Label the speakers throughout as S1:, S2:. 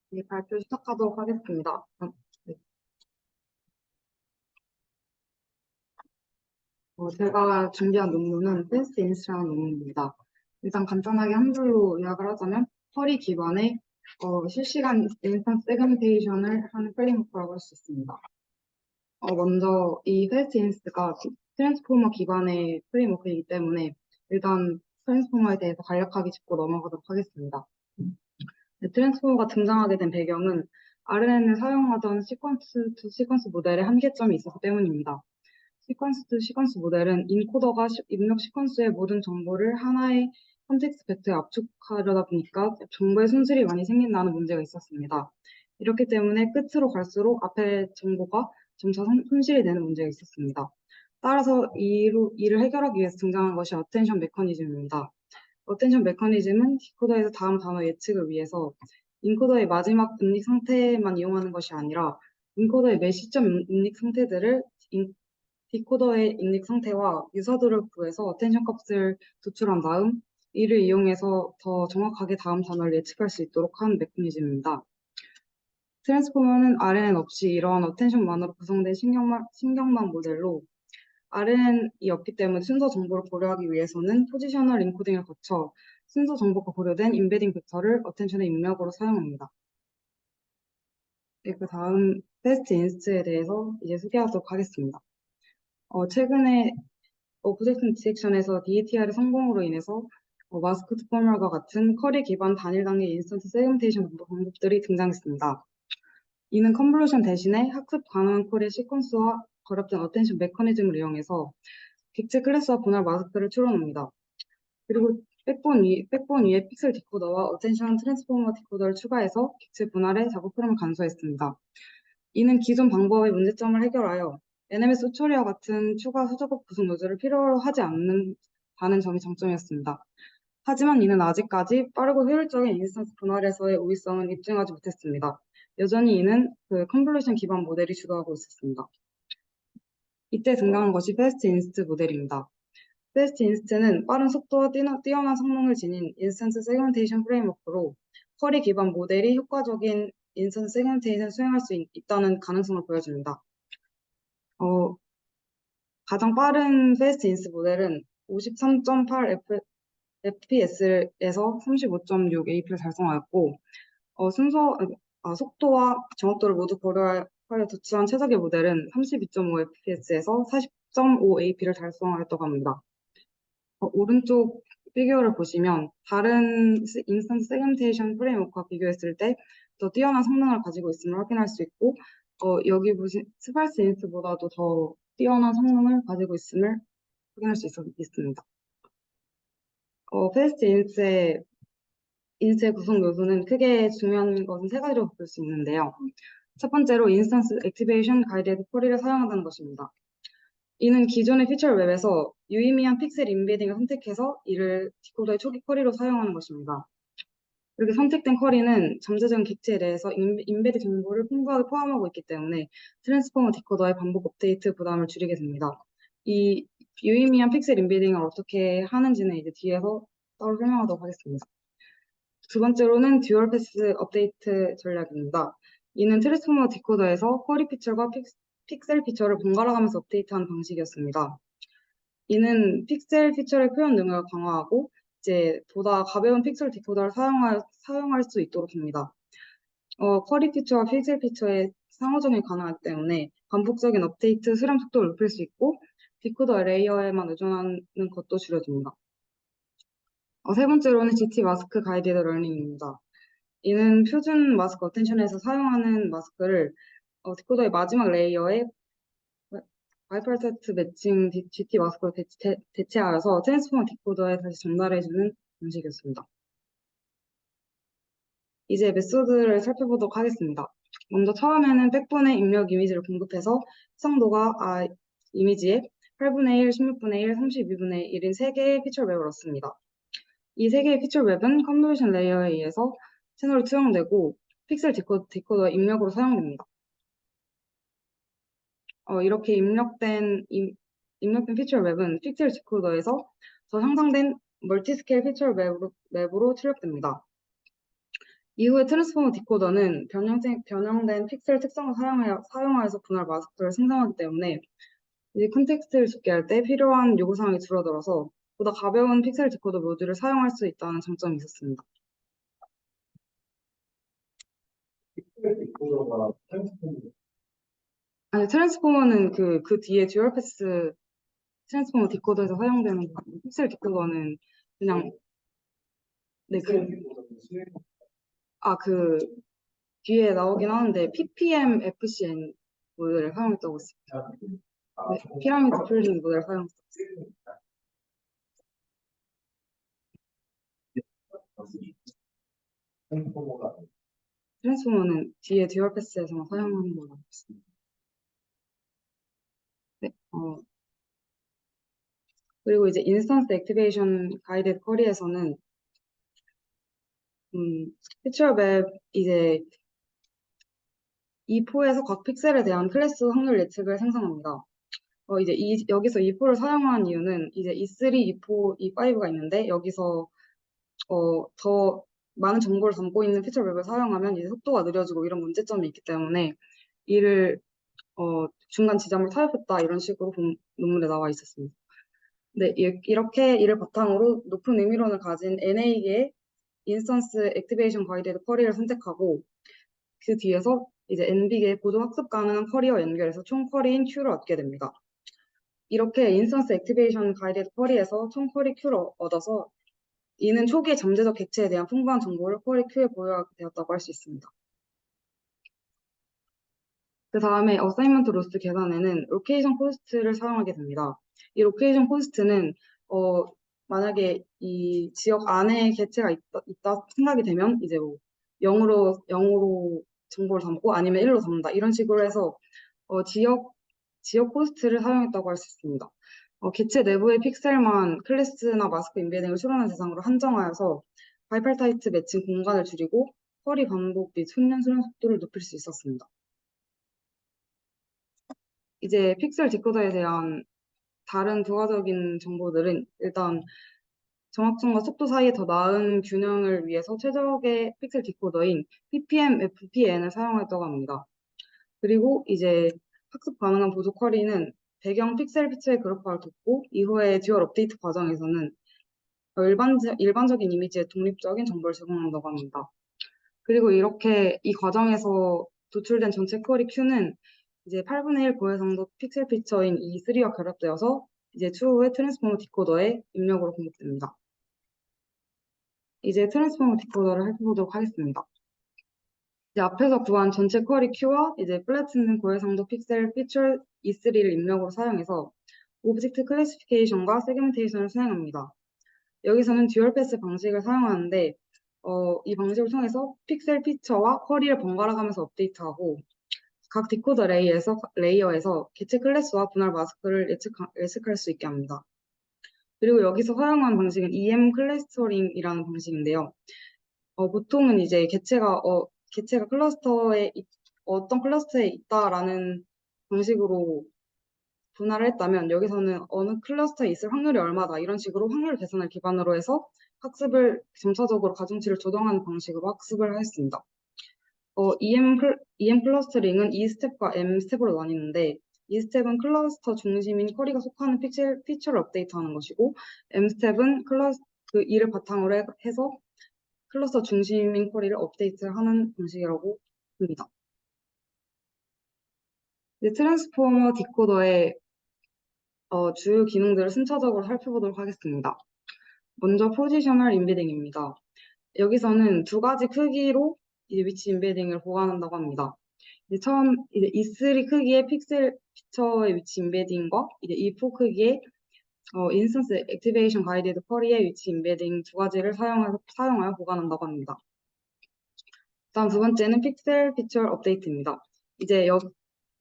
S1: 네, 발표 시작하도록 하겠습니다. 네. 제가 준비한 논문은 Fast Ins라는 논문입니다. 일단 간단하게 한 줄로 요약을 하자면 쿼리 기반의 실시간 인스턴스 세그멘테이션을 하는 프레임워크라고 할 수 있습니다. 먼저 이 Fast Ins가 트랜스포머 기반의 프레임워크이기 때문에 일단 트랜스포머에 대해서 간략하게 짚고 넘어가도록 하겠습니다. 네, 트랜스포머가 등장하게 된 배경은 RNN을 사용하던 시퀀스 투 시퀀스 모델의 한계점이 있었기 때문입니다. 시퀀스 투 시퀀스 모델은 인코더가 입력 시퀀스의 모든 정보를 하나의 컨텍스트 벡터에 압축하려다 보니까 정보의 손실이 많이 생긴다는 문제가 있었습니다. 이렇기 때문에 끝으로 갈수록 앞에 정보가 점차 손실이 되는 문제가 있었습니다. 따라서 이를 해결하기 위해서 등장한 것이 어텐션 메커니즘입니다. 어텐션 메커니즘은 디코더에서 다음 단어 예측을 위해서 인코더의 마지막 입력 상태만 이용하는 것이 아니라 인코더의 매 시점 입력 상태들을 디코더의 입력 상태와 유사도를 구해서 어텐션 값을 도출한 다음 이를 이용해서 더 정확하게 다음 단어를 예측할 수 있도록 하는 메커니즘입니다. 트랜스포머는 RNN 없이 이러한 어텐션만으로 구성된 신경망 모델로 RNN이 없기 때문에 순서 정보를 고려하기 위해서는 포지셔널 인코딩을 거쳐 순서 정보가 고려된 인베딩 벡터를 어텐션의 입력으로 사용합니다. 네, 그 다음 패스트 인스트에 대해서 이제 소개하도록 하겠습니다. 최근에 오브젝트 디텍션에서 DATR의 성공으로 인해서 마스크 트포멀과 같은 쿼리 기반 단일 단계 인스턴트 세그멘테이션 방법들이 등장했습니다. 이는 컨볼루션 대신에 학습 가능한 쿼리 시퀀스와 결합된 어텐션 메커니즘을 이용해서 객체 클래스와 분할 마스크를 추론합니다. 그리고 백본 위에 픽셀 디코더와 어텐션 트랜스포머 디코더를 추가해서 객체 분할의 작업 흐름을 간소했습니다. 이는 기존 방법의 문제점을 해결하여 NMS 처리와 같은 추가 수작업 구성 노즐을 필요로 하지 않는다는 점이 장점이었습니다. 하지만 이는 아직까지 빠르고 효율적인 인스턴스 분할에서의 우위성은 입증하지 못했습니다. 여전히 이는 컨볼루션 기반 모델이 주도하고 있었습니다. 이때 등장한 것이 패스트 인스트 모델입니다. 패스트 인스트는 빠른 속도와 뛰어난 성능을 지닌 인스턴스 세그멘테이션 프레임워크로 쿼리 기반 모델이 효과적인 인스턴스 세그멘테이션을 수행할 수 있다는 가능성을 보여줍니다. 가장 빠른 패스트 인스트 모델은 53.8 FPS에서 35.6 AP를 달성하였고, 속도와 정확도를 모두 고려하여 도출한 최적의 모델은 32.5 FPS에서 40.5 AP를 달성하였다고 합니다. 오른쪽 피규어를 보시면 다른 인스턴스 세그멘테이션 프레임워크와 비교했을 때 더 뛰어난 성능을 가지고 있음을 확인할 수 있고, 여기 보신 스파이스 인스트보다도 더 뛰어난 성능을 가지고 있음을 확인할 수 있습니다. 패스트 인스트의 구성 요소는 크게 중요한 것은 세 가지로 볼 수 있는데요. 첫 번째로 인스턴스 액티베이션 가이드드 쿼리를 사용한다는 것입니다. 이는 기존의 피처 웹에서 유의미한 픽셀 인베딩을 선택해서 이를 디코더의 초기 쿼리로 사용하는 것입니다. 이렇게 선택된 쿼리는 잠재적인 객체에 대해서 인베드 정보를 풍부하게 포함하고 있기 때문에 트랜스포머 디코더의 반복 업데이트 부담을 줄이게 됩니다. 이 유의미한 픽셀 인베딩을 어떻게 하는지는 이제 뒤에서 따로 설명하도록 하겠습니다. 두 번째로는 듀얼 패스 업데이트 전략입니다. 이는 트랜스포머 디코더에서 쿼리 피처가 픽셀 피처를 번갈아 가면서 업데이트하는 방식이었습니다. 이는 픽셀 피처의 표현 능력을 강화하고 이제 보다 가벼운 픽셀 디코더를 사용할 수 있도록 합니다. 쿼리 피처와 픽셀 피처의 상호작용이 가능하기 때문에 반복적인 업데이트 수렴 속도를 높일 수 있고 디코더 레이어에만 의존하는 것도 줄여줍니다. 세 번째로는 GT 마스크 가이디드 러닝입니다. 이는 표준 마스크 어텐션에서 사용하는 마스크를 디코더의 마지막 레이어에 바이퍼세트 매칭 GT 마스크로 대체하여서 트랜스포머 디코더에 다시 전달해주는 방식이었습니다. 이제 메소드를 살펴보도록 하겠습니다. 먼저 처음에는 백분의 입력 이미지를 공급해서 해상도가 이미지에 8분의 1, 16분의 1, 32분의 1인 3개의 피처 웹을 얻습니다. 이 3개의 피처 웹은 컨볼루션 레이어에 의해서 채널로 투영되고 픽셀 디코더 입력으로 사용됩니다. 이렇게 입력된 피처 웹은 픽셀 디코더에서 더 향상된 멀티스케일 피처 맵으로 출력됩니다. 이후에 트랜스포머 디코더는 변형된 픽셀 특성을 사용하여서 분할 마스크를 생성하기 때문에 이제 컨텍스트를 집계 할 때 필요한 요구사항이 줄어들어서 보다 가벼운 픽셀 디코더 모듈을 사용할 수 있다는 장점이 있었습니다.
S2: 디코더가 트랜스포머.
S1: 아니, 트랜스포머는 그 뒤에 듀얼 패스 트랜스포머 디코더에서 사용되는 거고, 픽셀 디코더는 그냥, 네, 그 뒤에 나오긴 하는데, PPM FCN 모델을 사용했다고 했습니다. 네, 피라미드 풀링 모델을 사용했습니다. 트랜스포머는 뒤에 듀얼 패스에서만 사용하는 걸로 알고 있습니다. 네, 그리고 이제 인스턴스 액티베이션 가이드 쿼리에서는 피처 맵 이제 E4에서 각 픽셀에 대한 클래스 확률 예측을 생성합니다. 이제 여기서 E4를 사용한 이유는 이제 E3, E4, E5가 있는데 여기서 더 많은 정보를 담고 있는 피처 맵을 사용하면 이제 속도가 느려지고 이런 문제점이 있기 때문에 이를 중간 지점을 타협했다 이런 식으로 논문에 나와 있었습니다. 네, 이렇게 이를 바탕으로 높은 의미론을 가진 NA개의 인스턴스 액티베이션 가이드드 쿼리를 선택하고 그 뒤에서 이제 NB개의 보조 학습 가능한 쿼리와 연결해서 총 쿼리인 Q를 얻게 됩니다. 이렇게 인스턴스 액티베이션 가이드드 쿼리에서 총 쿼리 Q를 얻어서 이는 초기의 잠재적 객체에 대한 풍부한 정보를 쿼리 Q에 보유하게 되었다고 할 수 있습니다. 그 다음에 어사이먼트 로스 계산에는 로케이션 코스트를 사용하게 됩니다. 이 로케이션 코스트는 만약에 이 지역 안에 개체가 있다 생각이 되면 이제 뭐 0으로 정보를 담고 아니면 1로 담는다 이런 식으로 해서 지역 코스트를 사용했다고 할 수 있습니다. 개체 내부의 픽셀만 클래스나 마스크 인베딩을 수련한 대상으로 한정하여서 바이팔타이트 매칭 공간을 줄이고 쿼리 반복 및 훈련 수련 속도를 높일 수 있었습니다. 이제 픽셀 디코더에 대한 다른 부가적인 정보들은 일단 정확성과 속도 사이에 더 나은 균형을 위해서 최적의 픽셀 디코더인 PPM FPN을 사용했다고 합니다. 그리고 이제 학습 가능한 보조 쿼리는 배경 픽셀 피처의 그래프화를 돕고 이후에 듀얼 업데이트 과정에서는 일반적인 이미지에 독립적인 정보를 제공한다고 합니다. 그리고 이렇게 이 과정에서 도출된 전체 쿼리 Q는 이제 8분의 1 고해상도 픽셀 피처인 E3와 결합되어서 이제 추후에 트랜스포머 디코더의 입력으로 공급됩니다. 이제 트랜스포머 디코더를 살펴보도록 하겠습니다. 이제 앞에서 구한 전체 쿼리 Q와 이제 플래트는 고해상도 픽셀 피처 E3를 입력으로 사용해서 오브젝트 클래시피케이션과 세그멘테이션을 수행합니다. 여기서는 듀얼 패스 방식을 사용하는데 이 방식을 통해서 픽셀 피처와 쿼리를 번갈아 가면서 업데이트하고 각 디코더 레이어에서 개체 클래스와 분할 마스크를 예측할 수 있게 합니다. 그리고 여기서 사용한 방식은 EM 클러스터링이라는 방식인데요. 보통은 이제 개체가 어떤 클러스터에 있다라는 방식으로 분할을 했다면 여기서는 어느 클러스터에 있을 확률이 얼마다 이런 식으로 확률 계산을 기반으로 해서 학습을 점차적으로 가중치를 조정하는 방식으로 학습을 했습니다. EM 클러스터링은 E 스텝과 M 스텝으로 나뉘는데 E 스텝은 클러스터 중심인 쿼리가 속하는 피처를 업데이트하는 것이고 M 스텝은 이를 바탕으로 해서 클러스터 중심인 쿼리를 업데이트하는 방식이라고 합니다. 이제 트랜스포머 디코더의 주요 기능들을 순차적으로 살펴보도록 하겠습니다. 먼저 포지셔널 인베딩입니다. 여기서는 두 가지 크기로 이제 위치 인베딩을 보관한다고 합니다. 이제 처음 이제 E3 크기의 픽셀 피처의 위치 인베딩과 이제 E4 크기의 인스턴스 액티베이션 가이드드 쿼리의 위치 인베딩 두 가지를 사용하여 보관한다고 합니다. 다음 두 번째는 픽셀 피처 업데이트입니다. 이제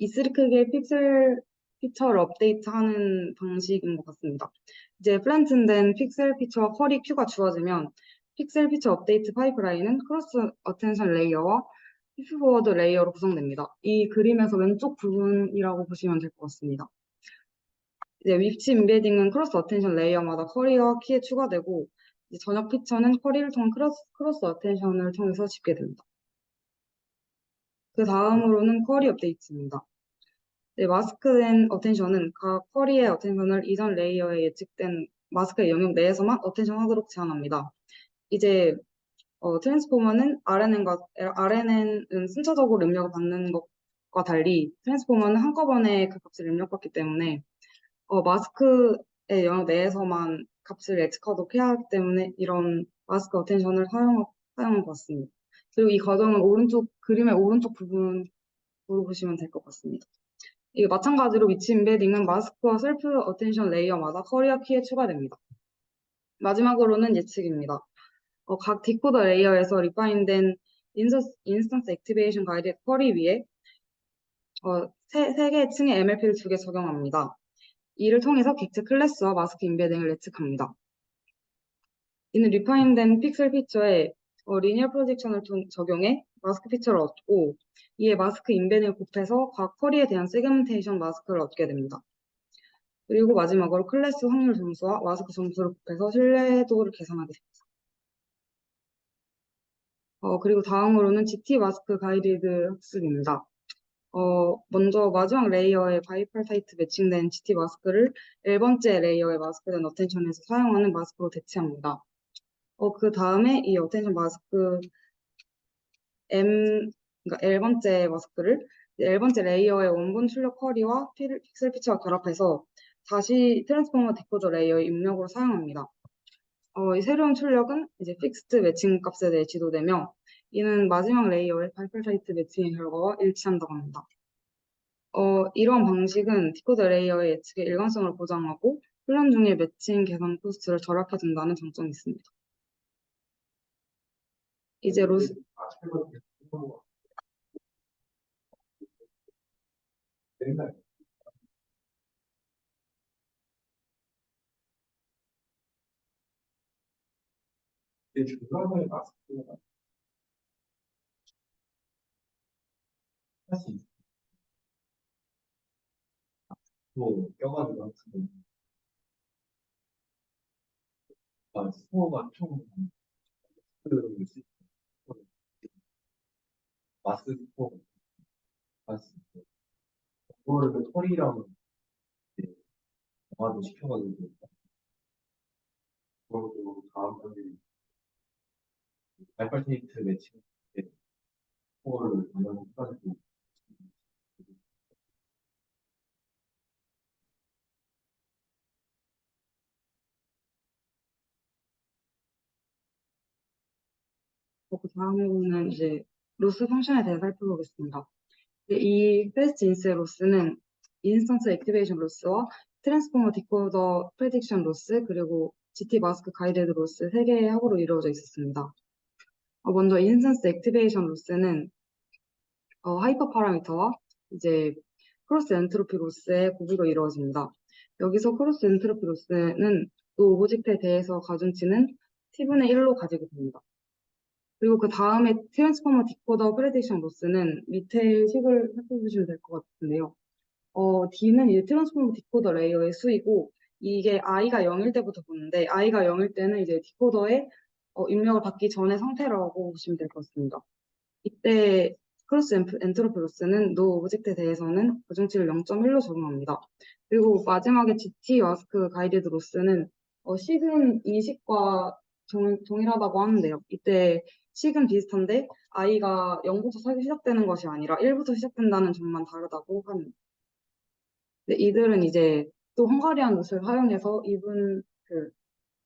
S1: E3 크기의 픽셀 피처를 업데이트하는 방식인 것 같습니다. 이제 플랜트된 픽셀 피처와 쿼리 Q가 주어지면 픽셀 피처 업데이트 파이프라인은 크로스 어텐션 레이어와 피드포워드 레이어로 구성됩니다. 이 그림에서 왼쪽 부분이라고 보시면 될 것 같습니다. 이제 위치 인베딩은 크로스 어텐션 레이어마다 쿼리와 키에 추가되고 이제 저녁 피처는 쿼리를 통한 크로스 어텐션을 통해서 집게 됩니다. 그 다음으로는 쿼리 업데이트입니다. 네, 마스크된 어텐션은 각 쿼리의 어텐션을 이전 레이어에 예측된 마스크의 영역 내에서만 어텐션 하도록 제한합니다. 이제 트랜스포머는 RNN은 순차적으로 입력을 받는 것과 달리 트랜스포머는 한꺼번에 그 값을 입력받기 때문에 마스크의 영역 내에서만 값을 예측하도록 해야 하기 때문에 이런 마스크 어텐션을 사용한 것 같습니다. 그리고 이 과정은 그림의 오른쪽 부분으로 보시면 될 것 같습니다. 이게 마찬가지로 위치 임베딩은 마스크와 셀프 어텐션 레이어마다 커리어 키에 추가됩니다. 마지막으로는 예측입니다. 각 디코더 레이어에서 리파인된 인스턴스 액티베이션 가이드 쿼리 위에 세 개의 층의 MLP를 2개 적용합니다. 이를 통해서 객체 클래스와 마스크 임베딩을 예측합니다. 이는 리파인된 픽셀 피처에 리니어 프로젝션을 적용해 마스크 피처를 얻고 이에 마스크 임베딩을 곱해서 각 쿼리에 대한 세그멘테이션 마스크를 얻게 됩니다. 그리고 마지막으로 클래스 확률 점수와 마스크 점수를 곱해서 신뢰도를 계산하게 됩니다. 그리고 다음으로는 GT 마스크 가이디드 학습입니다. 먼저 마지막 레이어에 바이펄타이트 매칭된 GT 마스크를 1번째 레이어의 마스크된 어텐션에서 사용하는 마스크로 대체합니다. 그 다음에 이 어텐션 마스크 그러니까 1번째 마스크를 1번째 레이어의 원본 출력 쿼리와 픽셀 피처와 결합해서 다시 트랜스포머 디코더 레이어의 입력으로 사용합니다. 이 새로운 출력은 이제 픽스드 매칭 값에 대해 지도되며 이는 마지막 레이어의 바이펄타이트 매칭의 결과와 일치한다고 합니다. 이런 방식은 디코더 레이어의 예측의 일관성을 보장하고 훈련 중의 매칭 계산 코스트를 절약해준다는 장점이 있습니다. 이제 로스
S2: 중간에 마스크가 할수 있고 껴가지고 하는 수호가 총 그 마스크 수호 할수 있고 그거를 그 털이랑 이제 정화도 시켜가지고 그리고 다음번에 발빨 테이프 매칭 수호를 반영해가지고
S1: 그 다음으로는 이제 로스 펑션에 대해 살펴보겠습니다. 이 패스트 인스의 로스는 인스턴스 액티베이션 로스와 트랜스포머 디코더 프레딕션 로스 그리고 GT 마스크 가이드드 로스 세 개의 합으로 이루어져 있었습니다. 먼저 인스턴스 액티베이션 로스는 하이퍼 파라미터와 이제 크로스 엔트로피 로스의 구비로 이루어집니다. 여기서 크로스 엔트로피 로스는 또 오브젝트에 대해서 가중치는 t분의 1로 가지게 됩니다. 그리고 그 다음에 트랜스포머 디코더 프레딕션 로스는 밑에 식을 살펴보시면 될 것 같은데요. D는 이제 트랜스포머 디코더 레이어의 수이고 이게 i가 0일 때부터 보는데 i가 0일 때는 이제 디코더에 입력을 받기 전의 상태라고 보시면 될 것 같습니다. 이때 크로스 엔트로피 로스는 노 오브젝트에 대해서는 가중치를 0.1로 적용합니다. 그리고 마지막에 GT 마스크 가이드드 로스는 식은 이 식과 동일하다고 하는데요. 이때 식은 비슷한데 i가 0부터 시작되는 것이 아니라 1부터 시작된다는 점만 다르다고 합니다. 근데 이들은 이제 또 헝가리안 로스를 활용해서 이분 그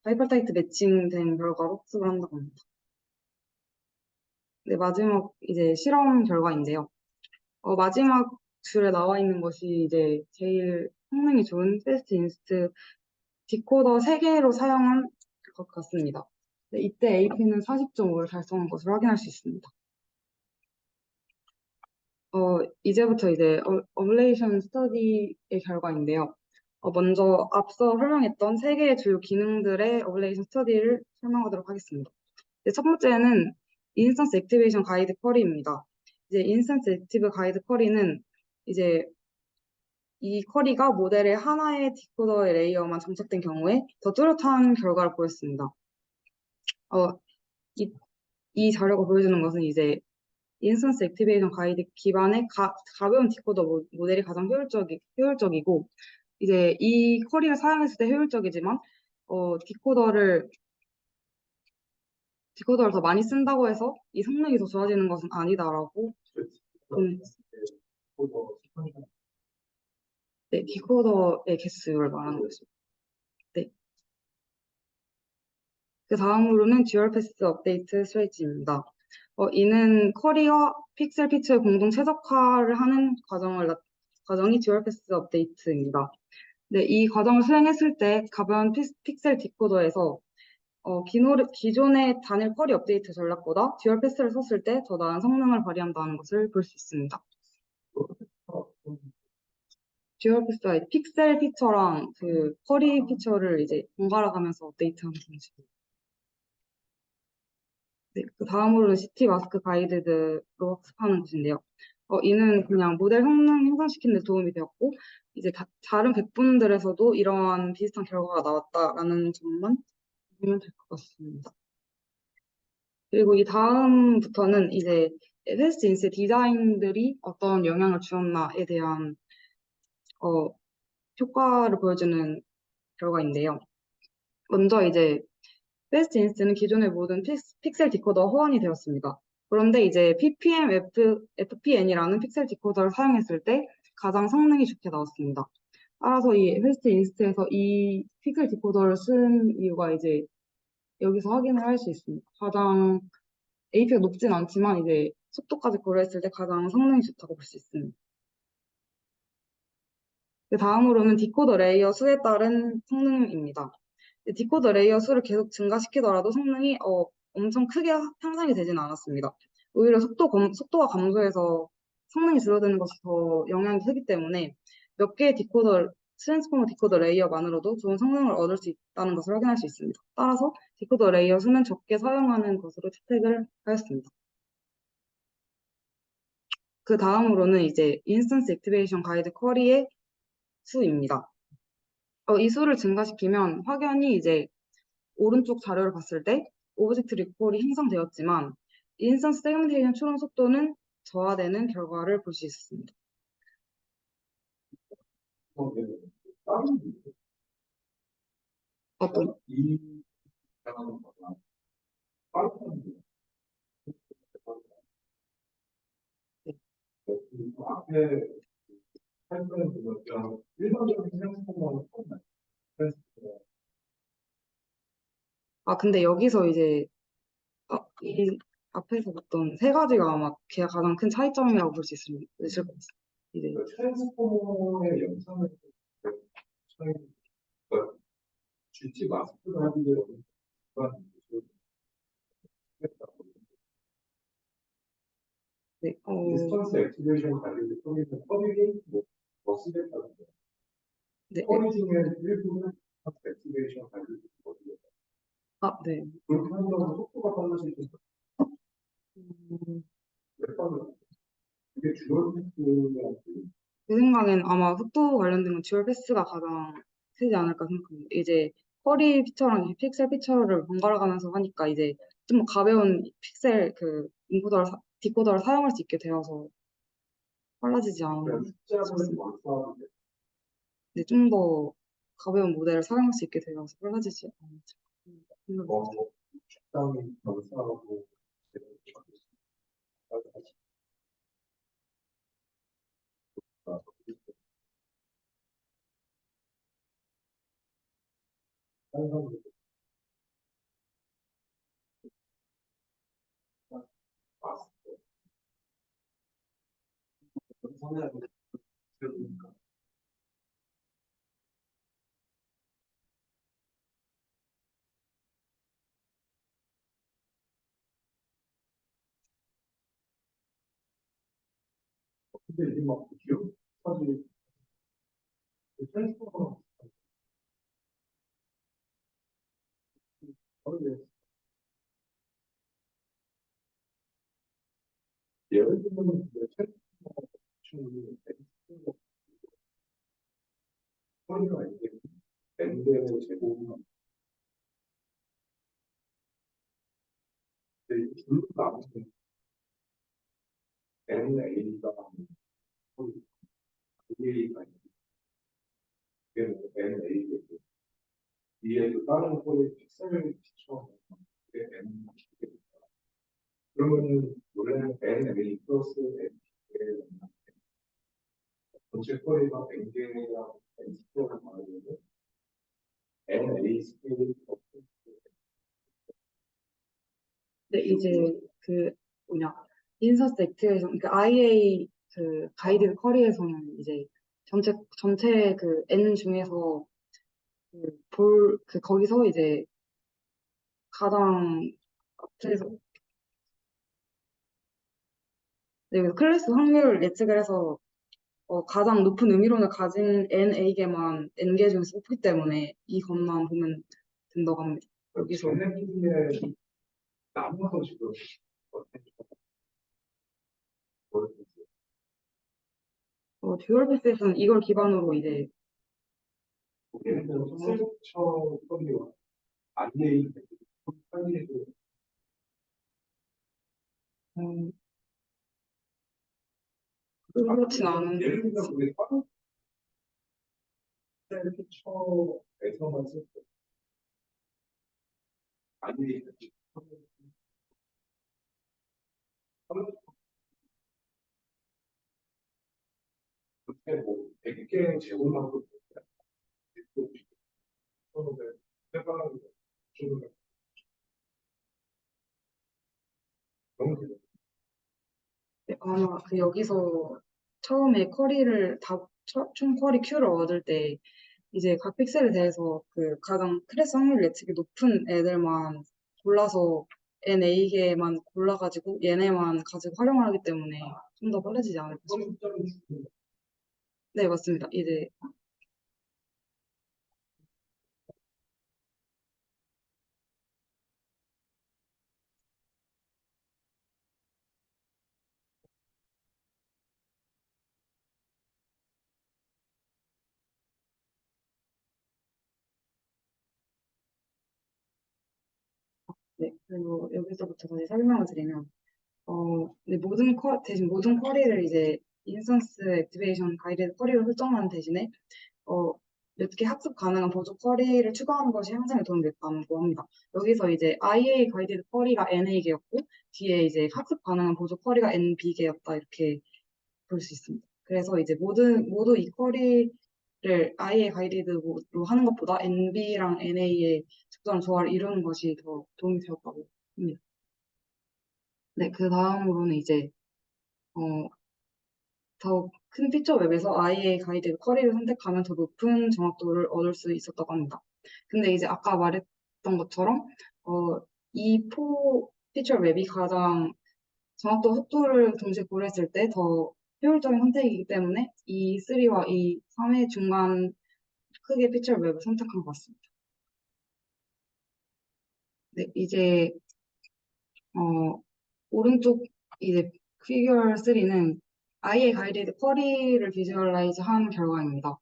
S1: 하이퍼타이트 매칭된 결과로 학습을 한다고 합니다. 네, 마지막 이제 실험 결과인데요. 마지막 줄에 나와 있는 것이 이제 제일 성능이 좋은 패스트 인스트 디코더 3개로 사용한 것 같습니다. 네, 이때 AP는 40.5를 달성한 것을 확인할 수 있습니다. 이제부터 이제 어블레이션 스터디의 결과인데요. 먼저 앞서 설명했던 3개의 주요 기능들의 어블레이션 스터디를 설명하도록 하겠습니다. 첫 번째는 인스턴스 액티베이션 가이드 쿼리입니다. 이제 인스턴스 액티브 가이드 쿼리는 이제 이 쿼리가 모델의 하나의 디코더의 레이어만 장착된 경우에 더 뚜렷한 결과를 보였습니다. 어, 이, 이 자료가 보여주는 것은 이제 인스턴스 액티베이션 가이드 기반의 가벼운 디코더 모델이 가장 효율적이고, 이제 이 쿼리를 사용했을 때 효율적이지만, 디코더를 더 많이 쓴다고 해서 이 성능이 더 좋아지는 것은 아니다라고. 네, 디코더의 개수를 말하는 것이죠. 네. 그 다음으로는 듀얼 패스 업데이트 스트레이지입니다. 이는 쿼리와 픽셀 피처의 공동 최적화를 하는 과정이 듀얼 패스 업데이트입니다. 네, 이 과정을 수행했을 때 가벼운 픽셀 디코더에서 기존의 단일 쿼리 업데이트 전략보다 듀얼 패스를 썼을 때 더 나은 성능을 발휘한다는 것을 볼 수 있습니다. 듀얼 패스가 픽셀 피처랑 그 쿼리 피처를 이제 번갈아 가면서 업데이트하는 방식입니다. 네, 그 다음으로는 시티 마스크 가이드로 학습하는 것인데요. 이는 그냥 모델 성능 향상시키는 데 도움이 되었고, 이제 다른 백분들에서도 이러한 비슷한 결과가 나왔다라는 점만 보면 될 것 같습니다. 그리고 이 다음부터는 이제 FSD 인스의 디자인들이 어떤 영향을 주었나에 대한 효과를 보여주는 결과인데요. 먼저 이제 베스트 인스는 기존의 모든 픽셀 디코더 호환이 되었습니다. 그런데 이제 FPN이라는 픽셀 디코더를 사용했을 때 가장 성능이 좋게 나왔습니다. 따라서 이 베스트 인스트에서 이 픽셀 디코더를 쓴 이유가 이제 여기서 확인을 할 수 있습니다. 가장 AP가 높진 않지만 이제 속도까지 고려했을 때 가장 성능이 좋다고 볼 수 있습니다. 그 다음으로는 디코더 레이어 수에 따른 성능입니다. 디코더 레이어 수를 계속 증가시키더라도 성능이 엄청 크게 향상이 되지는 않았습니다. 오히려 속도가 감소해서 성능이 줄어드는 것이 더 영향이 크기 때문에 몇 개의 트랜스포머 디코더 레이어만으로도 좋은 성능을 얻을 수 있다는 것을 확인할 수 있습니다. 따라서 디코더 레이어 수는 적게 사용하는 것으로 채택을 하였습니다. 그 다음으로는 이제 인스턴스 액티베이션 가이드 쿼리의 수입니다. 이 수를 증가시키면 확연히 이제 오른쪽 자료를 봤을 때 오브젝트 리콜이 향상되었지만 인스턴스 세그멘테이션 추론 속도는 저하되는 결과를 볼 수 있습니다. 어떤
S2: 앞에 사용하는 보면 일반적인 트랜스포머는
S1: 근데 여기서 이제 이 앞에서 봤던 세 가지가 아마 걔가 가장 큰 차이점이라고 볼 수 있을 것 같습니다. 이제
S2: 트랜스포머의 영상을 차이, 그러니까 GT 마스크를 하기 위해
S1: 네,
S2: 인스턴스 액티베이션 관리를 통해서 커리를 머스겠다는 거예요.
S1: 네,
S2: 커리 중에 일부는 액티베이션 관리를 거든요.
S1: 네.
S2: 그렇게 하면 속도가 빨라질 수 있어요. 몇 번을 이게 주요 패스가
S1: 제 생각엔 아마 속도 관련된 건 듀얼 패스가 가장 크지 않을까 생각합니다. 이제 쿼리 피처랑 이 픽셀 피처를 번갈아 가면서 하니까 이제 좀 가벼운 픽셀 디코더를 사용할 수 있게 되어서 빨라지지 않은
S2: 숫자를 완수하는데
S1: 근데 좀 더 가벼운 모델을 사용할 수 있게 되어서 빨라지지 않은 생각입니다.
S2: 적당히 완수하고 근데 이게 막 기억 사실 트랜스포머 예를 들면 트랜스포머 중에 소리가 이제 밴드의 제곱은 블루 나머지 NA가 VA가 있는 NA고 뒤에 또 다른 꼴에 픽셀을 비춰 N 그러면은 원래는 NA 플러스 NA 전체 꼴이가 N개랑 N스퀘어가 나오는데 NA 스퀘어가
S1: 네, 이제 그 뭐냐 인서스 액트에서 그러니까 IA 그 가이드 쿼리에서는 이제 전체 그 N 중에서 그 거기서 이제 가장 앞에서 네, 그래서 클래스 확률 예측을 해서 가장 높은 의미론을 가진 NA개만 N개 중에서 뽑기 때문에 이 것만 보면 된다고 합니다. 여기서
S2: 쟤네들의 나눠서 지금 어떻게 보여주세요?
S1: 듀얼 패스에서는 이걸 기반으로 이제
S2: 예를 들어서 셀처 쿼리와 IA 쿼리를
S1: 음, 그렇진 않은데
S2: 예를 들면 그게 셀처에서만 쓸 때 IA 그때 뭐 100개 제공하고 서로의 해방하는 좀 너무 되요
S1: 아마 그 여기서 처음에 쿼리를 총 쿼리 Q를 얻을 때 이제 각 픽셀에 대해서 그 가장 클래스 확률 예측이 높은 애들만 골라서 NA개만 골라가지고 얘네만 가지고 활용하기 때문에 좀 더 빨라지지 않을까 싶어요.
S2: 숫자를 주고
S1: 네, 맞습니다. 이제 네, 그리고 여기서부터 다시 설명을 드리면 네, 대신 모든 쿼리를 이제 인스턴스 액티베이션 가이드 쿼리로 설정하는 대신에 몇 개 학습 가능한 보조 쿼리를 추가하는 것이 향상에 도움이 됐다고 합니다. 여기서 이제 IA 가이드 쿼리가 NA개였고 뒤에 이제 학습 가능한 보조 쿼리가 NB개였다 이렇게 볼 수 있습니다. 그래서 이제 모두 이 쿼리를 IA 가이드로 하는 것보다 NB랑 NA의 적절한 조화를 이루는 것이 더 도움이 되었다고 합니다. 네, 그 다음으로는 이제 어, 더 큰 피처 웹에서 IA 가이드 쿼리를 선택하면 더 높은 정확도를 얻을 수 있었다고 합니다. 근데 이제 아까 말했던 것처럼 이 피처 웹이 가장 정확도 속도를 동시에 고려했을 때 더 효율적인 선택이기 때문에 E3와 E3의 중간 크기의 피처 웹을 선택한 것 같습니다. 네, 이제 오른쪽 이제 피규어 3는 아이의 가이드 쿼리를 비주얼라이즈 한 결과입니다.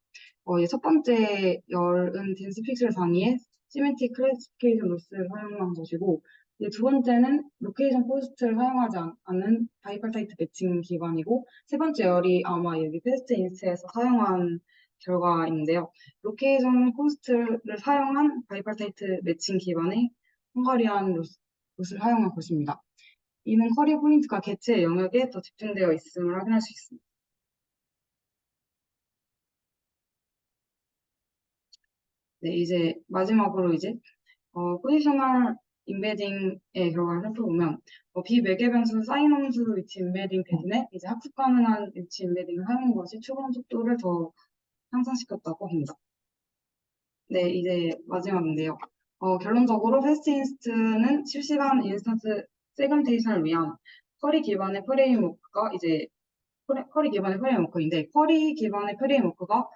S1: 이제 첫 번째 열은 덴스 픽셀 단위의 시멘틱 클래시피케이션 로스를 사용한 것이고, 이제 두 번째는 로케이션 포스트를 사용하지 않는 바이팔타이트 매칭 기반이고, 세 번째 열이 아마 여기 패스트 인스트에서 사용한 결과인데요. 로케이션 포스트를 사용한 바이팔타이트 매칭 기반의 헝가리안 로스를 사용한 것입니다. 이는 커리 포인트가 개체 영역에 더 집중되어 있음을 확인할 수 있습니다. 네, 이제 마지막으로 이제 포지셔널 인베딩의 결과를 살펴보면 비매개 변수 사인 함수 위치 인베딩 대신에 이제 학습 가능한 위치 인베딩을 사용한 것이 추론 속도를 더 향상시켰다고 합니다. 네, 이제 마지막인데요. 결론적으로 패스트 인스트는 실시간 인스턴스 세그멘테이션을 위한 커리 기반의 프레임워크가 이제 쿼리 기반의 프레임워크인데 쿼리 기반의 프레임워크가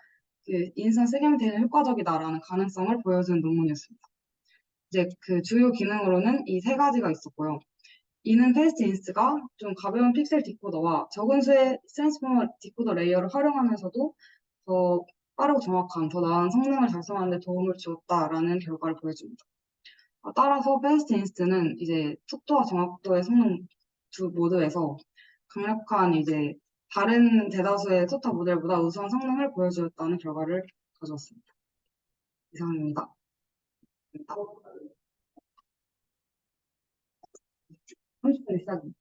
S1: 그 인스턴스 세그멘테이션 효과적이다라는 가능성을 보여주는 논문이었습니다. 이제 그 주요 기능으로는 이 세 가지가 있었고요. 이는 패스트 인스가 좀 가벼운 픽셀 디코더와 적은 수의 트랜스포머 디코더 레이어를 활용하면서도 더 빠르고 정확한, 더 나은 성능을 달성하는 데 도움을 주었다라는 결과를 보여줍니다. 따라서 베스트 인스트는 이제 속도와 정확도의 성능 두 모두에서 강력한 이제 다른 대다수의 소타 모델보다 우수한 성능을 보여주었다는 결과를 가져왔습니다. 이상입니다. 30분 시작입니다.